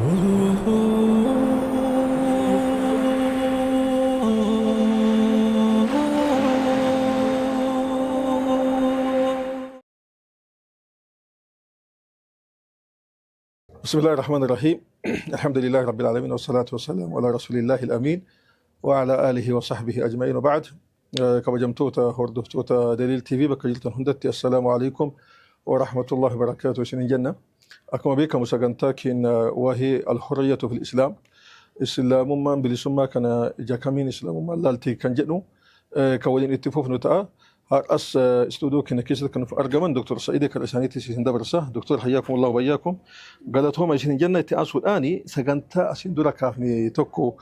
بسم الله الرحمن الرحيم. الحمد لله رب العالمين والصلاة والسلام على رسول الله الأمين وعلى آله وصحبه أجمعين وبعد. كبجمتوتا هردفتوتا دليل تي في بكجلتن هندتي السلام عليكم ورحمة الله وبركاته. شنين جنة أكما بيك مساقنتاكين وهي الحرية في الإسلام. إسلام من بلسما كان جاكمين إسلام من لالتي كان جنو كولين اتفوف نتاء أس استوديو كنا كيسة كان في أرجمان دكتور سعيد كالإسانيتي سيسند برسا دكتور حياكم الله وبياكم. قالت هم عشان جنة تأسو الآني سجنتا أسين دولا كافني توكو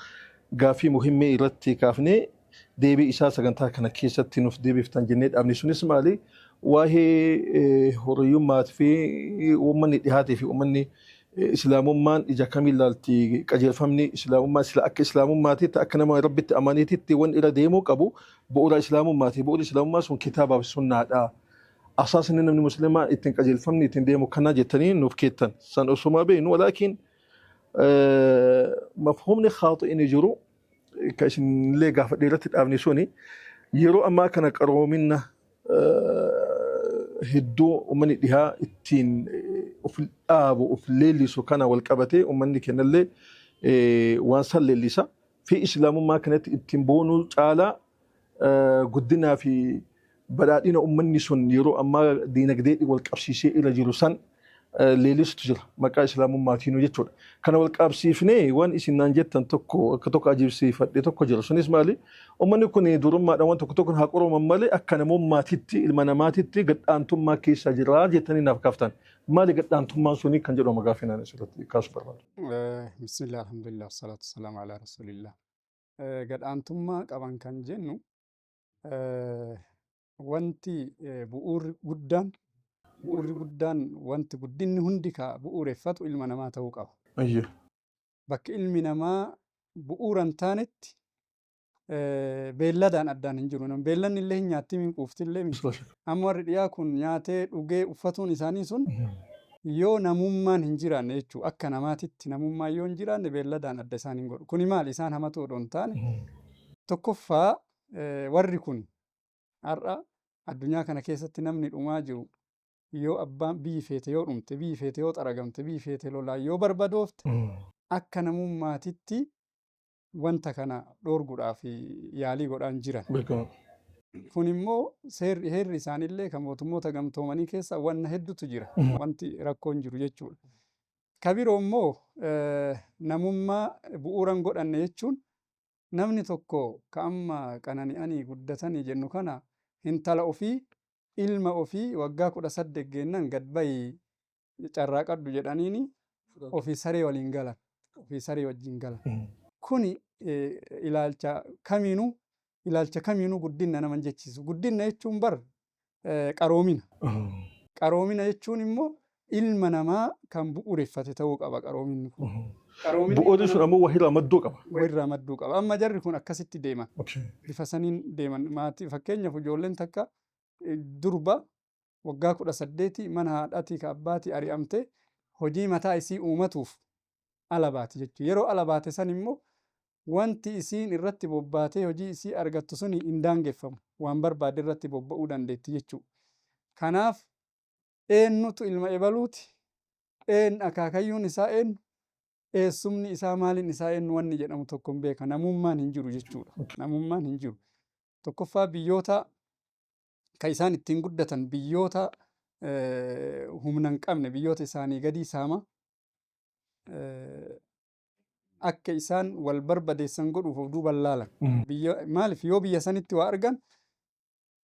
قافي مهمة إرتي كافني ديبي إساس سجنتا كان كيسة تنوف ديبي في تنجنيد أبني سنس مالي وهي هريومات في ومن إتهاتي في ومني إسلام من إذا كمل لالتي كجيل فمني إسلام ما سلا أك إسلام ما تي تأكنا ما ربي تأمانيتي تون إلى ديمو كابو بقول إسلام ما تي بقول إسلام ما سون كتابة بالسنة أساس إن من المسلمة إتن كجيل فمني إتن ديمو كنا جتنين نفكيتن سن أسمى بين ولكن مفهوم خاطئ يجرو كأشن ليه قاف ديرت أبني سوني يرو أما كان قرو منا هدو ومن إدها التين وفي الآب وفي الليل سكانة والكبتة ومن كان اللي وانسل الليسا في إسلام ما كانت التنبونو على قدنا في بدأنا أمني سن يرو أما دينك دي والكبسيسي إلى جيروسان ليلس تجر مكا إسلام ما تينو يتور كان والكبسيفني وان إسنان جتن تكو كتوك أجيب سيفة تكو جيروسان اسمالي ومن يكون يدورم ما دوان تكو هاكورو ممالي أكنا ما تتي المنامات تتي قد أنتم ما كيس جراج جتني نافكافتان مالي قد أنتم ما سوني كان جرو مغافينا نسلتي كاسبر. بسم الله الحمد لله والصلاة والسلام على رسول الله. قد أنتم ما قبان كان جنو وانتي بؤور قدان وانتي قدين هندك بؤور فتو إلما نما توقع أيه بك إلمي نما بؤورا تانت beelladaan addaan hin jiru. Beellanni illee hin nyaatti min quufti illee miti. Amma warri dhiyaa kun nyaatee dhugee uffatuun isaanii sun yoo namummaan hin jiraanne jechuudha. Akka namaatitti namummaan yoo hin jiraanne beelladaan adda isaan hin godhu. Kuni maali isaan hamatoo odoo hin taane tokkoffaa warri kun har'a addunyaa kana keessatti namni dhumaa jiru yoo abbaan biyyi feete yoo dhumte biyyi feete yoo xaragamte biyyi feete lolaa yoo barbadoofte akka namummaatitti wanta kana dhoorguudhaaf yaalii godhaan jiran. Kun immoo heerri isaanillee kan mootummoota gamtoomanii keessa wanna hedduutu jira. Wanti rakkoon jiru jechuudha. Kabiroo immoo namummaa bu'uuran godhanne jechuun namni tokko ka amma qanani'anii guddatanii jennu kana intala ofii ilma ofii waggaa 18 geennan gad bayii carraaqadhu jedhaniini ofii saree waliin galan. Ofii saree wajjin galan. Kuni ilaalcha kamiinuu guddina nama jechisu. Guddina jechuun bar qaroomina. Qaroomina jechuun immoo ilma namaa kan bu'uureffate ta'uu qaba qaroominni kun. Bu'uurri sun ammoo wahirraa madduu qaba. Wahirraa madduu qaba. Amma jarri kun akkasitti deeman. Bifa saniin deeman. Fakkeenyaaf ijoolleen takka durba waggaa 18 mana haadhatii ka abbaatii ari'amte hojii mataa isii uumatuuf ala baati jechuudha. Yeroo ala baate san immoo wanti isiin irratti bobbaatee hojii isii argattu suni hin daangeffamu. Waan barbaade irratti bobba'uu dandeetti jechuudha. Kanaaf eenyutu ilma ebaluuti? Akaakayyuun isaa eenyu? Eessumni isaa maaliin isaa eenyu wanni jedhamu tokko hin beeka. Namummaan hin jiru jechuudha. Namummaan hin jiru. Tokkoffaa biyyoota kan isaan ittiin guddatan biyyoota humna hin qabne biyyoota isaanii gadi saama. Akka isaan wal barbadeessan godhuuf of duuban laalan. Maaliif yoo biyya sanitti waa argan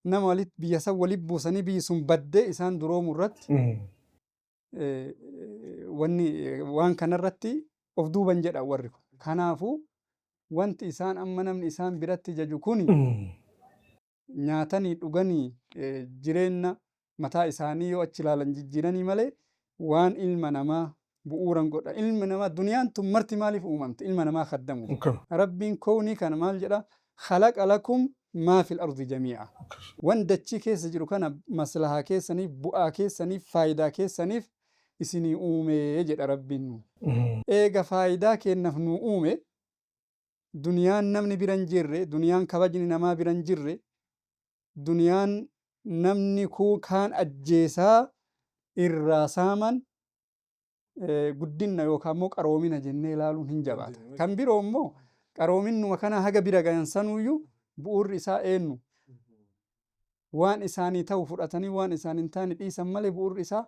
nama biyya san walitti buusanii biyyi sun baddee isaan duroomu irratti waan kanarratti of duuban jedha warri kun. Kanaafuu wanti isaan amma namni isaan biratti jaju kun nyaatanii dhuganii jireenya mataa isaanii yoo achi ilaalan jijjiiranii malee waan ilma namaa bu'uuran godha. Ilmi namaa duniyaan tun marti maaliif uumamte? Ilma namaa kaddamu. Rabbiin kownii kana maal jedha? Khalaqa lakum maa fil ardi jamii'a. Wan dachii keessa jiru kana maslahaa keessaniif, bu'aa keessaniif, faayidaa keessaniif isinii uume jedha rabbiin nu. Eega faayidaa kennaaf nu uume duniyaan namni bira hin jirre, duniyaan kabajni namaa bira hin jirre, duniyaan namni kaan ajjeesaa irraa saaman guddinna yookaan immoo qaroomina jennee ilaaluun hin jabaata. Kan biroo immoo qaroominnuma kana haga bira gahan sanuyyuu bu'uurri isaa eenyu? Waan isaanii ta'u fudhatanii waan isaan hin taane dhiisan malee bu'uurri isaa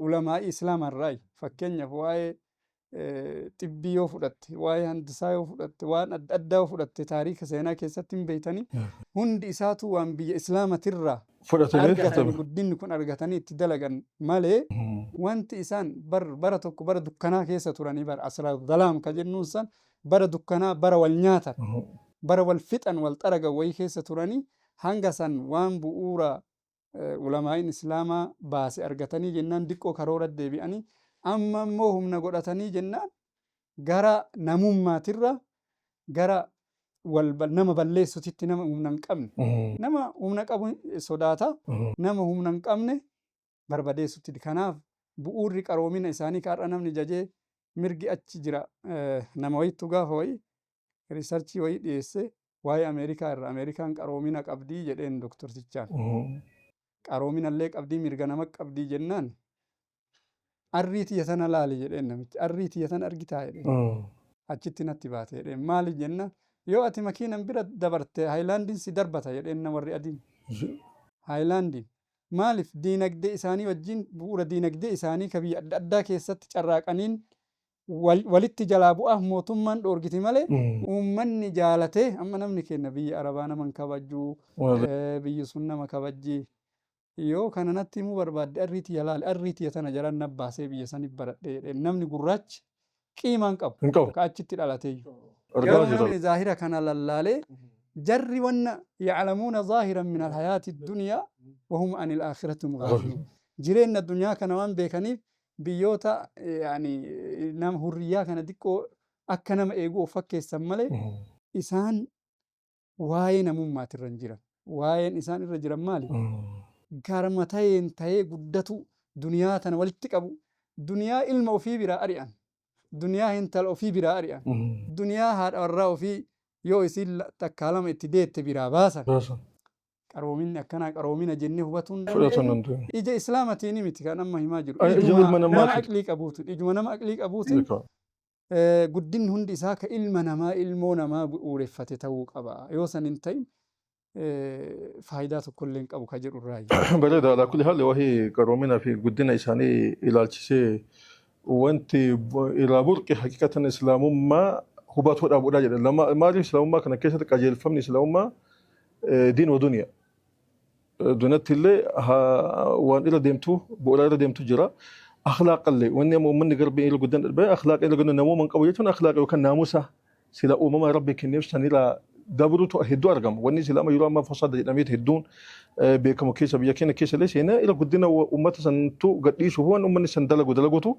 ulamaa'ii islaamarraayi. Fakkeenyaaf waa'ee xibbii yoo fudhatte, waa'ee handisaa yoo fudhatte, waan adda addaa yoo fudhatte taariika seenaa keessatti hin beeytanii hundi isaatu waan biyya islaamatirraa argatanii guddinni kun argatanii itti dalagan malee wanti isaan bara tokko bara dukkanaa keessa turanii bara asraa dalaam ka jennuun san bara dukkanaa bara wal nyaatan bara wal fixan wal xaragan wayii keessa turanii hanga san waan bu'uura ulamaa'iin islaamaa baase argatanii jennaan diqqoo karoora deebi'anii amma immoo humna godhatanii jennaan gara namummaatirra gara nama balleessutitti nama humna hin qabne nama humna qabu sodaata nama humna hin qabne barbadeessutti. Kanaaf bu'uurri qaroomina isaanii kaadha namni jajee mirgi achi jira nama wayittu gaafa wayii riisarchii wayii dhiyeesse waa'ee Ameerikaa irra Ameerikaan qaroomina qabdii jedheen doktortichaan qaroominallee qabdii mirga nama qabdii jennaan arrii tiyya tana laali jedheen namichi arrii tiyya tana argitaa jedheen achitti natti baate jedheen maali jenna yoo ati makiinan bira dabarte haayilaandiin si darbata jedheen warri adiin haayilaandiin maaliif diinagdee isaanii wajjin bu'uura diinagdee isaanii ka biyya adda addaa keessatti carraaqaniin walitti jalaa bu'aaf mootummaan dhoorgiti malee uummanni jaalatee amma namni kenna biyya arabaa nama hin kabajjuu biyyi sun nama kabajjii yoo kana natti himuu barbaadde arriitii yalaale arriitii tana jalan nabbaasee biyya saniif baradhee namni gurraachi qiimaan qabu ka achitti dhalatee yoo namni zaahira kana lallaalee jarri wanna yaclamuuna zaahiran min alhayaati duniyaa wahum ani alaakhirati mugaafiluun jireenya addunyaa kana waan beekaniif biyyoota nama hurriyyaa kana diqqoo akka nama eeguu of fakkeessan malee isaan waa'ee namummaatirra hin jiran waa'een isaan irra jiran maali? Garma ta'ee guddatu duniyaa tana walitti qabu duniyaa ilma ofii biraa ari'an duniyaa intala ofii biraa ari'an duniyaa haadha warraa ofii yoo isin takkaa lama itti deette biraa baasan qaroominni akkanaa qaroomina jennee hubatuun ija islaamatiin miti kan amma himaa jiru ijuma nama aqlii qabuutiin guddinni hundi isaa ka ilma namaa ilmoo namaa bu'uureffate ta'uu qaba yoo san hin ta'in faayidaa tokkollee hin qabu ka jedhu irraayi. Bareeda alaa kulli haalli wahii qaroomina fi guddina isaanii ilaalchisee wanti irraa burqe haqiqatan islaamummaa hubachuu dhabuudha jedha. Maaliif islaamummaa kana keessatti qajeelfamni islaamummaa diin wa duniyaa. Duniyatti illee waan irra deemtu bu'uura irra deemtu jira. Akhlaaqallee wanni amma uummanni garbii irra guddan darbee akhlaaqa irra guddan namooma hin qabu jechuun akhlaaqa yookaan naamusa sila uumama rabbi kenneef sanirraa dabrutu hedduu argamu. Wanni islaama yeroo ammaa fasaada jedhamee hedduun beekamu keessa biyya keenya keessa illee seenaa irra guddina uummata santu gadhiisuuf waan uummanni san dalaguutu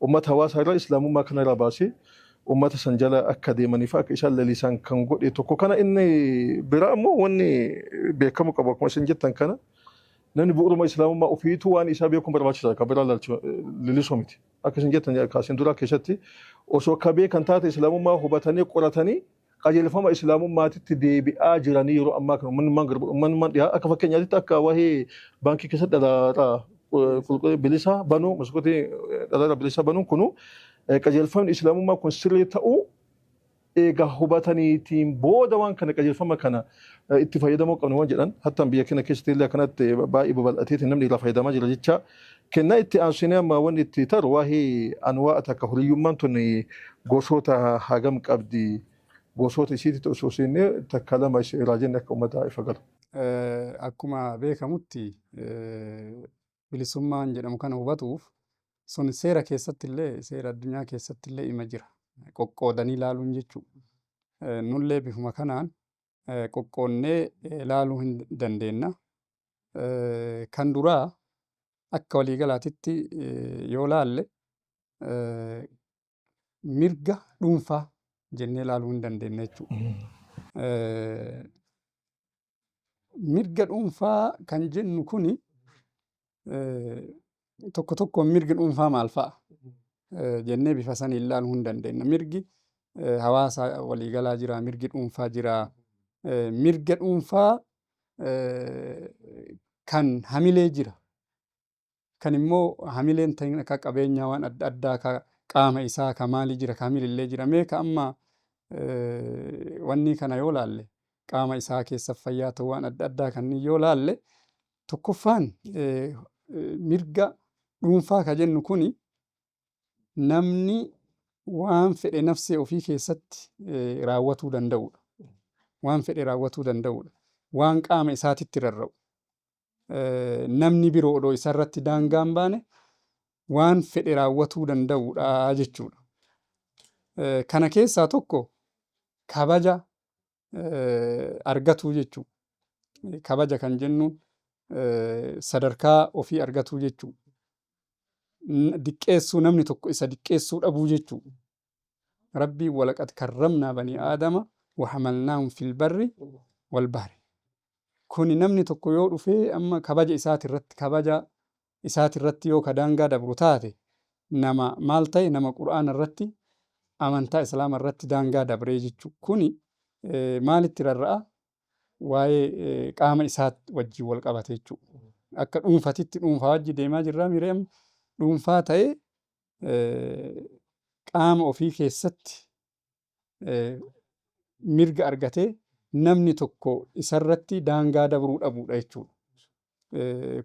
uummata hawaasaa irraa islaamummaa kana irraa baasee uummata san jala akka deemaniif akka isaan lalisaan kan godhe tokko kana inni biraa immoo wanni beekamu qabu akkuma isin jettan kana namni bu'uuruma islaamummaa ofiitu waan isaa beekuun barbaachisaadha kan biraa lalisoo miti. Akka isin jettan kaasin duraa keessatti osoo akka beekan taate islaamummaa hubatanii qoratanii qajeelfama islaamummaatitti deebi'aa jiranii yeroo ammaa kana uummanni dhiyaa akka fakkeenyaatti akka waa'ee baankii keessatti dhalaataa bilisa banuu maskootii dhalaataa bilisa banuun kunu qajeelfamni islaamummaa kun sirrii ta'uu eega hubataniitiin booda waan kana qajeelfama kana itti fayyadamuu qabna waan jedhan hattaan biyya keenya keessatti illee akkanatti baay'ee babal'ateetiin namni irraa fayyadamaa jira jecha kennaa itti aansinee amma wanni itti taru waa'ee anwaa akka huriyyummaan tun gosoota hagam qabdi gosoota isiitti osoo seennee takka lama irraa jenne akka uummataa ifa galu. Akkuma beekamutti bilisummaan jedhamu kana hubatuuf sun seera keessatti illee seera addunyaa keessatti illee ima jira. Qoqqoodanii ilaaluun jechuudha. Nullee bifuma kanaan qoqqoonnee ilaaluu hin dandeenya. Kan duraa akka waliigalaatitti yoo laalle mirga dhuunfaa jennee ilaaluu hin dandeenya jechuudha. Mirga dhuunfaa kan jennu kuni tokko tokkoon mirgi dhuunfaa maal fa'a jennee bifa sanii ilaaluu hin dandeenya. Mirgi hawaasa waliigalaa jira, mirgi dhuunfaa jira. Mirga dhuunfaa kan hamilee jira. Kan immoo hamileen ta'in akka qabeenyaa waan adda addaa ka qaama isaa ka maalii jira ka hamilillee jira. Mee ka amma wanni kana yoo laalle qaama isaa keessa fayyaa ta'uu waan adda addaa kanneen yoo laalle tokkoffaan mirga dhuunfaa ka jennu kuni namni waan fedhe nafsee ofii keessatti raawwatuu danda'udha. Waan fedhe raawwatuu danda'udha. Waan qaama isaatitti rarra'u. Namni biroo odoo isarratti daangaan baane waan fedhe raawwatuu danda'udha jechuudha. Kana keessaa tokko kabaja argatuu jechuudha. Kabaja kan jennuun sadarkaa ofii argatuu jechuudha. Diqqeessuu namni tokko isa diqqeessuu dhabuu jechuudha. Rabbiin walaqad karramnaa banii aadama وحملناهم في البر والبحر. Kuni namni tokko yoo dhufee amma kabaja isaati irratti yoo daangaa dabru taate nama maal ta'e nama qura'aana irratti amantaa islaama irratti daangaa dabree jechuudha. Kuni maalitti rarra'a? Waa'ee qaama isaati wajjin wal qabate jechuudha. Akka dhuunfatitti dhuunfaa wajji deemaa jirra mireem dhuunfaa ta'e qaama ofii keessatti mirga argatee namni tokko isarratti daangaa dabruu dhabuudha jechuudha.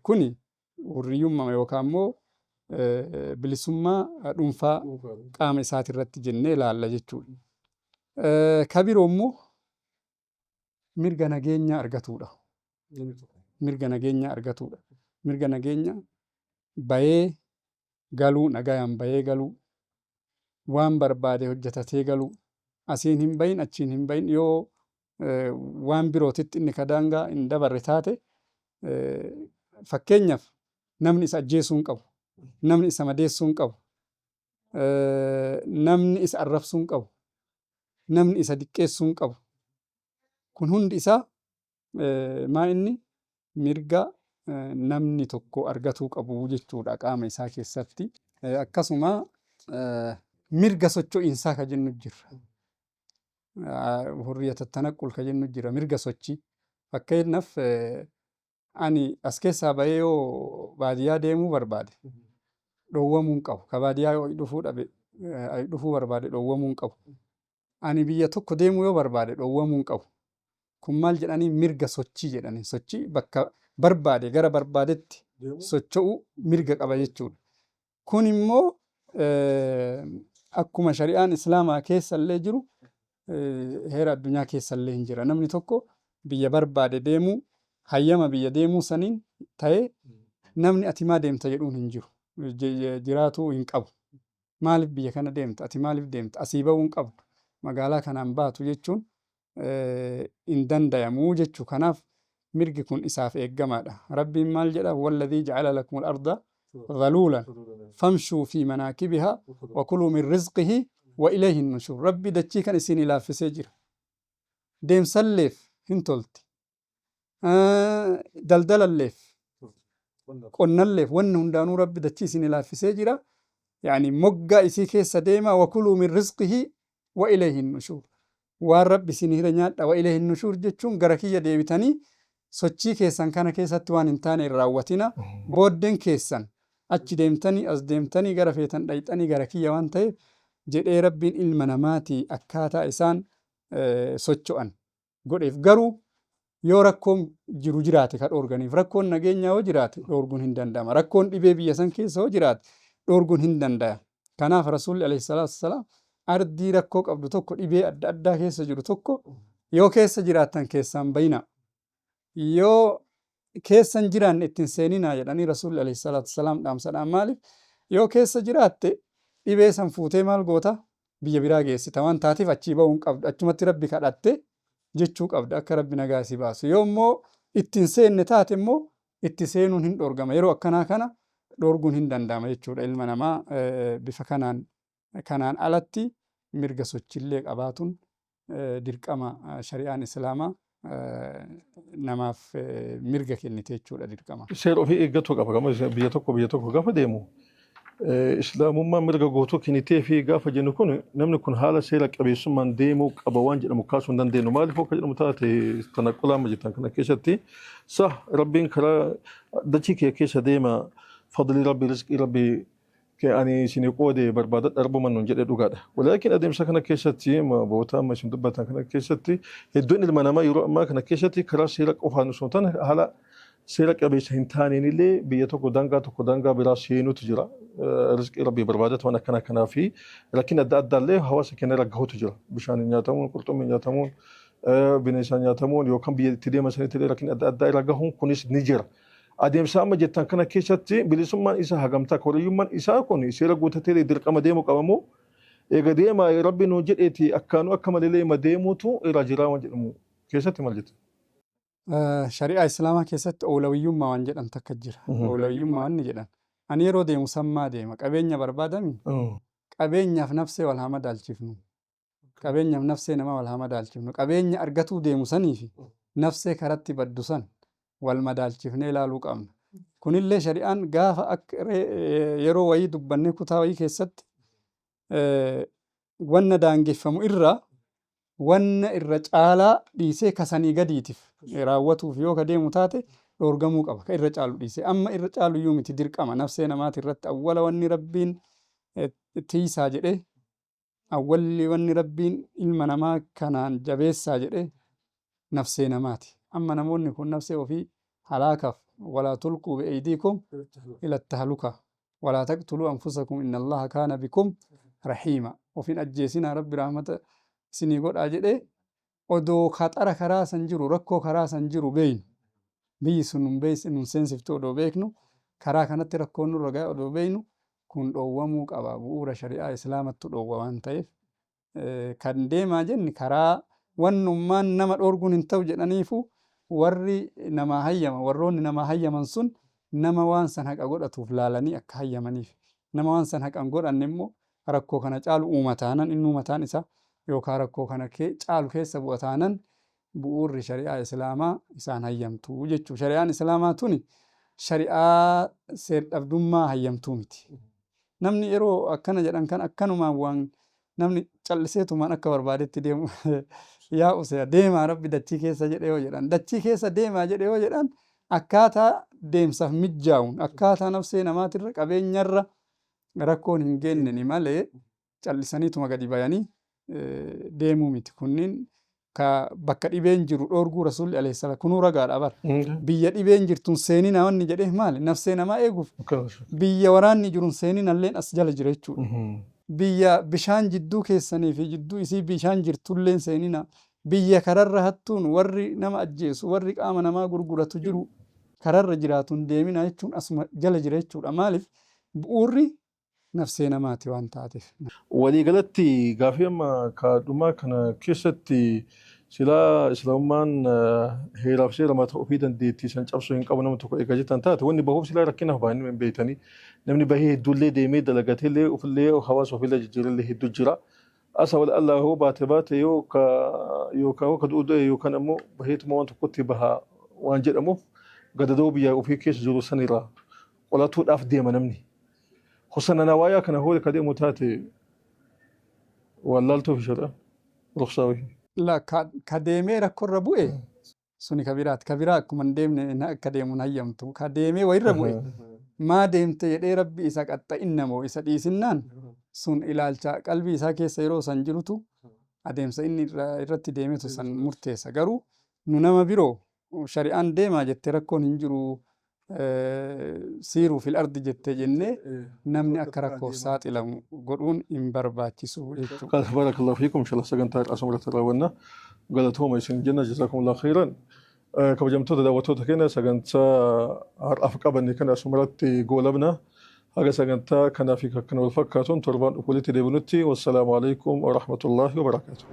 Kuni hurriyyummaa yookaan immoo bilisummaa dhuunfaa qaama isaati irratti jennee ilaalla jechuudha. Ka biroo immoo mirga nageenya argatuudha. Mirga nageenya argatuudha. Mirga nageenya bayee galuu nagayaan bayee galuu waan barbaade hojjetatee galuu asiin hin bayin achiin hin bayin yoo waan birootitti inni ka daangaa hin dabarre taate fakkeenyaaf namni isa ajjeesuu hin qabu, namni isa madeessuu hin qabu, namni isa arrabsuu hin qabu, namni isa diqqeessuu hin qabu. Kun hundi isaa maa inni mirga namni tokko argatuu qabu jechuudha qaama isaa keessatti. Akkasuma mirga socho'iinsaa ka jennu jirra. Hurriyata tanaqqul ka jennu jira mirga sochii. Fakkeenyaaf ani as keessaa bahee yoo baadiyyaa deemuu barbaade dhoowwamuu hin qabu. Ka baadiyyaa yoo dhufuu barbaade dhoowwamuu hin qabu. Ani biyya tokko deemuu yoo barbaade dhoowwamuu hin qabu. Kun maal jedhanii mirga sochii jedhanii sochii bakka barbaade gara barbaadetti socho'uu mirga qaba jechuudha. Kun immoo akkuma shari'aan islaamaa keessallee jiru heera addunyaa keessallee hin jira. Namni tokko biyya barbaade deemuu hayyama biyya deemuu saniin ta'ee namni ati maa deemta jedhuun hin jiru. Jiraatuu hin qabu. Maaliif biyya kana deemta? Ati maaliif deemta? Asii bahuu hin qabdu. Magaalaa kanaan baatu jechuun hin danda'amuu jechuu. Kanaaf mirgi kun isaaf eeggamaadha. Rabbiin maal jedha? Walladhii ja'ala lakumul arda dhaluulan famshuu fi manaakibihaa wa kuluu min rizqihi wa ilayhi nushuur. Rabbi dachii kan isin ilaaffisee jira. Deemsalleef hin tolti. Daldalalleef qonnalleef wanni hundaanuu rabbi dachii isin ilaaffisee jira. Yani moggaa isii keessa deema wa kuluu min rizqihi wa ilayhi nushuur. Waan rabbi isin hira nyaadha wa ilayhi nushuur jechuun gara kiyya deebitanii sochii keessan kana keessatti waan hin taane hin raawwatina. Booddeen keessan achi deemtanii as deemtanii gara feetan dhayxanii gara kiyya waan ta'eef jedhee rabbiin ilma namaatii akkaataa isaan socho'an godheef. Garuu yoo rakkoon jiru jiraate ka dhoorganiif rakkoon nageenyaa yoo jiraate dhoorguun hin danda'ama. Rakkoon dhibee biyya san keessa yoo jiraate dhoorguun hin danda'a. Kanaaf rasuulli alayhi salaatu wassalaam ardii rakkoo qabdu tokko dhibee adda addaa keessa jiru tokko yoo keessa jiraattan keessaan bayina. Yoo keessan jiraanne ittiin seeninaa jedhanii rasuulli alayhi salaatu wassalaam dhaamsadhaan maaliif yoo keessa jiraatte dhibee san fuutee maal goota biyya biraa geessita waan taateef achii bahuu hin qabdu. Achumatti rabbi kadhatte jechuu qabda akka rabbi nagaa si baasu. Yoo immoo ittiin seenne taate immoo itti seenuun hin dhoorgama. Yeroo akkanaa kana dhoorguun hin danda'ama jechuudha. Ilma namaa bifa kanaan alatti mirga sochillee qabaatuun dirqama shari'aan islaamaa namaaf mirga kennite jechuudha dirqama. Seera ofii eeggatu qaba. Gama biyya tokko gaafa deemu islaamummaan mirga guutuu kennitee fi gaafa jennu kun namni kun haala seera qabeessummaan deemuu qaba waan jedhamu kaasuu hin dandeenyu. Maaliif akka jedhamu taate kana qolaama jettan kana keessatti rabbiin karaa dachii kee keessa deema fadlii rabbii rizqii rabbii ani isinii qoode barbaada darbuman nun jedhe dhugaadha. Walaakin adeemsa kana keessatti boota amma isin dubbatan kana keessatti hedduun ilma namaa yeroo ammaa kana keessatti karaa seera qofaan osoo ta'an haala seera qabeessa hin taaneen illee biyya tokko daangaa biraa seenutu jira. Rizqii rabbii barbaadatu waan akkanaa fi rakkina adda addaa illee hawaasa keenya irra gahutu jira. Bishaan nyaatamuun, qurxummii nyaatamuun, bineensaan nyaatamuun yookaan biyya itti deeman sanitti illee rakkina adda addaa irra gahuun kunis ni jira. Adeemsa amma jettan kana keessatti bilisummaan isaa hagamtaa koriyyummaan isaa kun seera guutatee dirqama deemuu qabamoo eega deema rabbi nu jedheeti akkaanu akka malee deemuutu irra jira waan jedhamu keessatti maal jettu? Shari'aa Islaamaa keessatti oolawiyyummaa waan jedhan takka jira. Oolawiyyummaa wanni jedhan. Ani yeroo deemu sammaa deema. Qabeenya barbaadami. Qabeenyaaf nafsee wal haa madaalchifnu. Qabeenyaaf nafsee nama wal haa madaalchifnu. Qabeenya argatuu deemu saniifi nafsee karatti baddu san wal madaalchifnee ilaaluu qabna. Kunillee shari'aan gaafa akka yeroo wayii dubbannee kutaa wayii keessatti wanna daangeffamu irraa wanna irra caalaa dhiisee kasanii gadiitiif raawwatuuf yoo ka deemu taate dhoorgamuu qaba. Ka irra caalu dhiisee amma irra caalu iyyuu miti dirqama nafsee namaati irratti awwala wanni rabbiin tiisaa jedhee awwalli wanni rabbiin ilma namaa kanaan jabeessaa jedhee nafsee namaati. Amma namoonni kun nafsee ofii halaakaaf walaa tulquu bi'aydiikum ila tahluka walaa taqtuluu anfusakum inna allaha kaana bikum rahiima. Ofiin ajjeesinaa rabbi rahmata isinii godhaa jedhee odoo kaxara karaa san jiru rakkoo karaa san jiru beeynu biyyi sun nun seensiftu odoo beeknu karaa kanatti rakkoon nurra gahe odoo beeynu kun dhoowwamuu qaba. Bu'uura shari'aa islaamattu dhoowwa waan ta'eef kan deemaa jenni karaa wannummaan nama dhoorguun hin ta'u jedhaniifu warri namaa hayyama warroonni namaa hayyaman sun nama waan san haqa godhatuuf laalanii akka hayyamaniif nama waan san haqan godhanne immoo rakkoo kana caalu uumataanan inni uumataan isaa yookaan rakkoo kana caalu keessa bu'ataanan bu'uurri shari'aa islaamaa isaan hayyamtuu jechuu. Shari'aan islaamaa tuni shari'aa seer-dhabdummaa hayyamtuu miti. Namni yeroo akkana jedhan kan akkanumaan waan namni calliseetumaan akka barbaadetti deemu yaa usee deemaa rabbi dachii keessa jedhe yoo jedhan dachii keessa deemaa jedhe yoo jedhan akkaataa deemsaaf mijjaa'uun akkaataa nafsee namaatirra qabeenyarra rakkoon hin geenneni malee callisaniituma gadi bayanii deemuu miti. Kunniin bakka dhibeen jiru dhoorguu rasuulli alayhi salaam kunuu ragaadha bar biyya dhibeen jirtun seenina wanni jedhee maali nafsee namaa eeguuf biyya waraanni jirun seeninalleen as jala jira jechuudha. Biyya bishaan jidduu keessanii fi jidduu isii bishaan jirtulleen seenina biyya kararra hattuun warri nama ajjeesu warri qaama namaa gurguratu jiru kararra jiraatuun deemina jechuun asuma jala jira jechuudha. Maaliif bu'uurri nafsee namaati waan taateef. Waliigalatti gaafii amma kaadhumaa kana keessatti silaa islaamummaan heeraaf seera mataa ofii dandeettii san cabsuu hin qabu nama tokko eegaa jettan taate wanni bahuuf silaa rakkinaaf baay'inni hin beeytanii namni bahee hedduullee deemee dalagateellee ofillee hawaasa ofillee jijjiirallee hedduu jira. Asa wal Allah hoo baate yookaan ka du'uu yookaan ammoo baheetuma waan tokkotti bahaa waan jedhamuuf gadadoo biyya ofii keessa jiru sanirraa qolatuudhaaf deema namni. Hosanana waayaa kana hoo ka deemu taate wallaaltuuf shari'a ruqsaa wayii. La ka deemee rakkorra bu'e suni kabiraati. Kabiraa akkuma hin deemne akka deemuun hayyamtu. Ka deemee wayirra bu'e maa deemte jedhee rabbi isa qaxxa'innamoo isa dhiisinnaan sun ilaalcha qalbii isaa keessa yeroo san jirutu adeemsa inni irratti deemetu san murteessa. Garuu nu nama biroo shari'aan deemaa jettee rakkoon hin jiru siiruu fil ardi jettee jennee namni akka rakkoof saaxilamu godhuun hin barbaachisu jechuudha. Barakallahu fiikum inshallah sagantaa asumratti raawwanna galatooma isin jenna jazakumullahu khairan. Kabajamtoota daawwattoota keenya sagantaa har'aaf qabanne kana asumarratti goolabna. Haga sagantaa kanaaf kan wal fakkaatuun torbaan dhufuulitti deebinutti wassalaamu alaikum wa rahmatullahi wa barakaatuh.